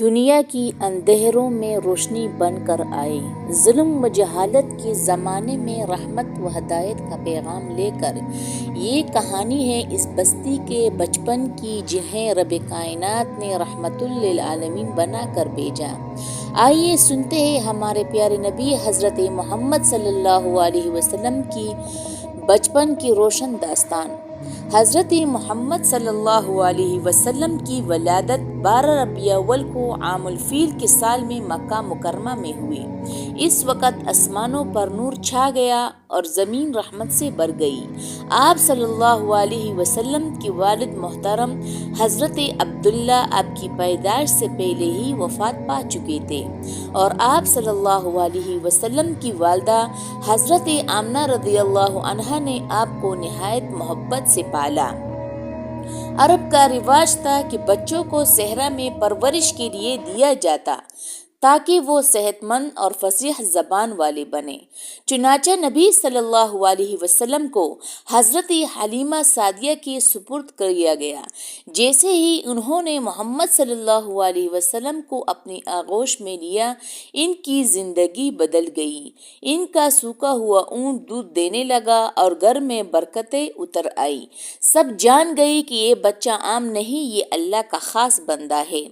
دنیا کی اندھیروں میں روشنی بن کر آئے، ظلم و جہالت کے زمانے میں رحمت و ہدایت کا پیغام لے کر۔ یہ کہانی ہے اس بستی کے بچپن کی جنہیں رب کائنات نے رحمت للعالمین بنا کر بھیجا۔ آئیے سنتے ہیں ہمارے پیارے نبی حضرت محمد صلی اللہ علیہ وسلم کی بچپن کی روشن داستان۔ حضرت محمد صلی اللہ علیہ وسلم کی ولادت 12 ربیع الاول کو عام الفیل کے سال میں مکہ مکرمہ میں ہوئی۔ اس وقت آسمانوں پر نور چھا گیا اور زمین رحمت سے بھر گئی۔ آپ صلی اللہ علیہ وسلم کے والد محترم حضرت عبداللہ آپ کی پیدائش سے پہلے ہی وفات پا چکے تھے اور آپ صلی اللہ علیہ وسلم کی والدہ حضرت آمنہ رضی اللہ عنہا نے آپ کو نہایت محبت سے پالا۔ عرب کا رواج تھا کہ بچوں کو صحرا میں پرورش کے لیے دیا جاتا تاکہ وہ صحت مند اور فصیح زبان والے بنیں۔ چنانچہ نبی صلی اللہ علیہ وسلم کو حضرت حلیمہ سعدیہ کے سپرد کیا گیا۔ جیسے ہی انہوں نے محمد صلی اللہ علیہ وسلم کو اپنی آغوش میں لیا، ان کی زندگی بدل گئی۔ ان کا سوکھا ہوا اونٹ دودھ دینے لگا اور گھر میں برکتیں اتر آئی۔ سب جان گئی کہ یہ بچہ عام نہیں، یہ اللہ کا خاص بندہ ہے۔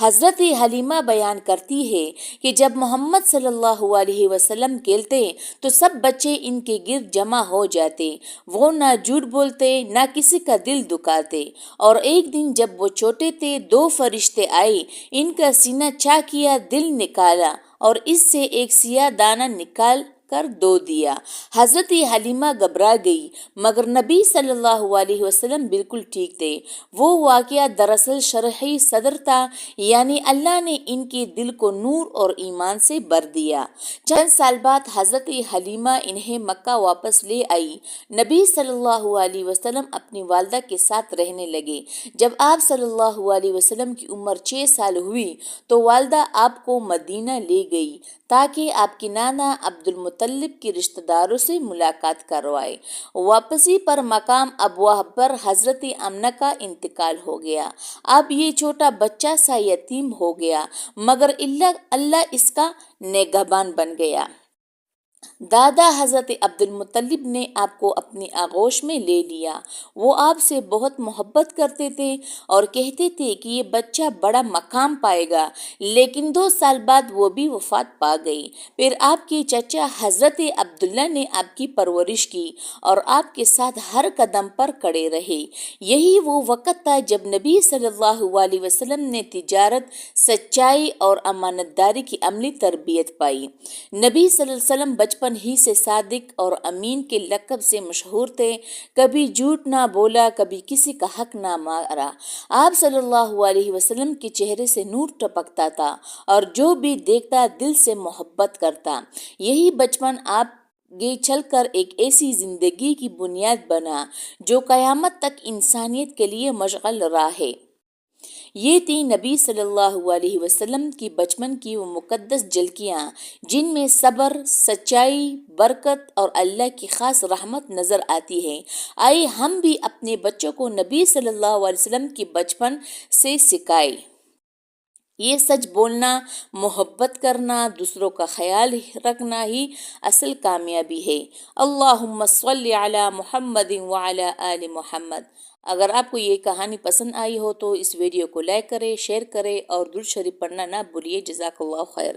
حضرت حلیمہ بیان کرتی ہے کہ جب محمد صلی اللہ علیہ وسلم کھیلتے تو سب بچے ان کے گرد جمع ہو جاتے۔ وہ نہ جھوٹ بولتے، نہ کسی کا دل دکھاتے۔ اور ایک دن جب وہ چھوٹے تھے، 2 فرشتے آئے، ان کا سینہ چاک کیا، دل نکالا اور اس سے ایک سیاہ دانہ نکال کر دھو دیا۔ حضرت حلیمہ گھبرا گئی، مگر نبی صلی اللہ علیہ وسلم بالکل ٹھیک تھے۔ وہ واقعہ دراصل شرحِ صدر تھا، یعنی اللہ نے ان کے دل کو نور اور ایمان سے بھر دیا۔ چند سال بعد حضرت حلیمہ انہیں مکہ واپس لے آئی۔ نبی صلی اللہ علیہ وسلم اپنی والدہ کے ساتھ رہنے لگے۔ جب آپ صلی اللہ علیہ وسلم کی عمر 6 سال ہوئی تو والدہ آپ کو مدینہ لے گئی تاکہ آپ کے نانا عبد المطلب کے رشتہ داروں سے ملاقات کروائے۔ واپسی پر مقام ابواہ پر حضرت آمنہ کا انتقال ہو گیا۔ اب یہ چھوٹا بچہ سا یتیم ہو گیا، مگر اللہ اس کا نگہبان بن گیا۔ دادا حضرت عبد المطلب نے آپ کو اپنی آغوش میں لے لیا۔ وہ آپ سے بہت محبت کرتے تھے اور کہتے تھے کہ یہ بچہ بڑا مقام پائے گا، لیکن 2 سال بعد وہ بھی وفات پا گئی۔ پھر آپ کے چچا حضرت عبداللہ نے آپ کی پرورش کی اور آپ کے ساتھ ہر قدم پر کھڑے رہے۔ یہی وہ وقت تھا جب نبی صلی اللہ علیہ وسلم نے تجارت، سچائی اور امانت داری کی عملی تربیت پائی۔ نبی صلی اللہ علیہ وسلم بچپن ہی سے صادق اور امین کے لقب سے مشہور تھے۔ کبھی جھوٹ نہ بولا، کبھی کسی کا حق نہ مارا۔ آپ صلی اللہ علیہ وسلم کے چہرے سے نور ٹپکتا تھا اور جو بھی دیکھتا دل سے محبت کرتا۔ یہی بچپن آگے چل کر ایک ایسی زندگی کی بنیاد بنا جو قیامت تک انسانیت کے لیے مشعل راہ ہے۔ یہ تھی نبی صلی اللہ علیہ وسلم کی بچپن کی وہ مقدس جھلکیاں جن میں صبر، سچائی، برکت اور اللہ کی خاص رحمت نظر آتی ہے۔ آئیے ہم بھی اپنے بچوں کو نبی صلی اللہ علیہ وسلم کی بچپن سے سکھائیں۔ یہ سچ بولنا، محبت کرنا، دوسروں کا خیال رکھنا ہی اصل کامیابی ہے۔ اللہم صلی علی محمد وعلی آل محمد۔ اگر آپ کو یہ کہانی پسند آئی ہو تو اس ویڈیو کو لائک کریں، شیئر کریں اور درود شریف پڑھنا نہ بھولیے۔ جزاک اللہ خیر۔